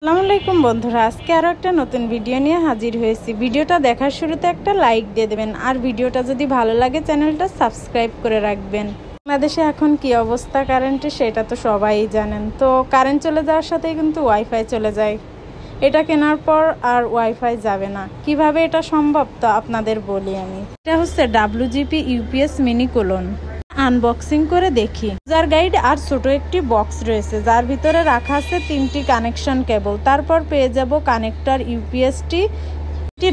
আসসালামু আলাইকুম বন্ধুরা, আজকে আরও একটা নতুন ভিডিও নিয়ে হাজির হয়েছি। ভিডিওটা দেখার শুরুতে একটা লাইক দিয়ে দেবেন, আর ভিডিওটা যদি ভালো লাগে চ্যানেলটা সাবস্ক্রাইব করে রাখবেন। বাংলাদেশে এখন কি অবস্থা কারেন্টের সেটা তো সবাই জানেন। তো কারেন্ট চলে যাওয়ার সাথেই কিন্তু ওয়াইফাই চলে যায়। এটা কেনার পর আর ওয়াইফাই যাবে না। কিভাবে এটা সম্ভব তো আপনাদের বলি আমি। এটা হচ্ছে WGP UPS mini colon. Unboxing করে দেখি। যার গাইড আর ছোট একটি বক্স রয়েছে, যার ভিতরে রাখা আছে 3টি কানেকশন কেবল। তারপর পেয়ে যাব কানেক্টর ইউপিএসটি।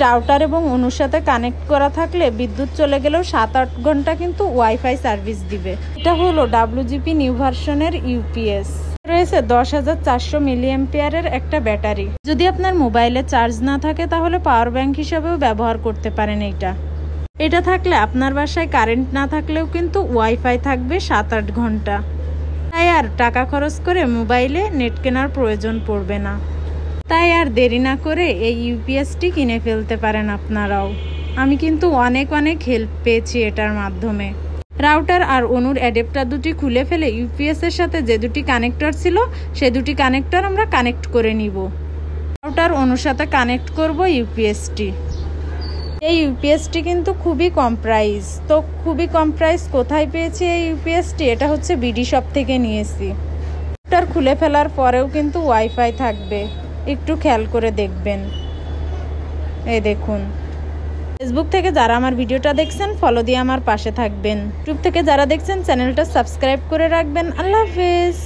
রাউটার এবং অনুর সাথে কানেক্ট করা থাকলে বিদ্যুৎ চলে গেলেও 7-8 ঘন্টা কিন্তু ওয়াইফাই সার্ভিস দিবে। এটা হলো WGP নিউ ভার্সনের ইউপিএস। রয়েছে 10,400 মিলিঅ্যাম্পিয়ারের একটা ব্যাটারি। যদি আপনার মোবাইলে চার্জ না থাকে তাহলে পাওয়ার ব্যাংক হিসেবেও ব্যবহার করতে পারেন। এটা থাকলে আপনার বাসায় কারেন্ট না থাকলেও কিন্তু ওয়াইফাই থাকবে 7-8 ঘন্টা। তাই আর টাকা খরচ করে মোবাইলে নেট কেনার প্রয়োজন পড়বে না। তাই আর দেরি না করে এই ইউপিএসটি কিনে ফেলতে পারেন আপনারাও। আমি কিন্তু অনেক হেল্প পেয়েছি এটার মাধ্যমে। রাউটার আর অনুর অ্যাডাপ্টার দুটি খুলে ফেলে ইউপিএস এর সাথে যে দুটি কানেক্টর ছিল সে দুটি কানেক্টর আমরা কানেক্ট করে নিব। রাউটার অনুর সাথে কানেক্ট করব ইউপিএসটি। এই ইউপিএসটি কিন্তু খুবই কম প্রাইস। তো খুবই কম প্রাইস কোথায় পেয়েছি এই ইউপিএসটি? এটা হচ্ছে বিডি শপ থেকে নিয়েছি। রাউটার খুলে ফেলার পরেও কিন্তু ওয়াইফাই থাকবে, একটু খেয়াল করে দেখবেন। এই দেখুন। ফেসবুক থেকে যারা আমার ভিডিওটা দেখছেন ফলো দিয়ে আমার পাশে থাকবেন। ইউটিউব থেকে যারা দেখছেন চ্যানেলটা সাবস্ক্রাইব করে রাখবেন। আল্লাহ হাফেজ।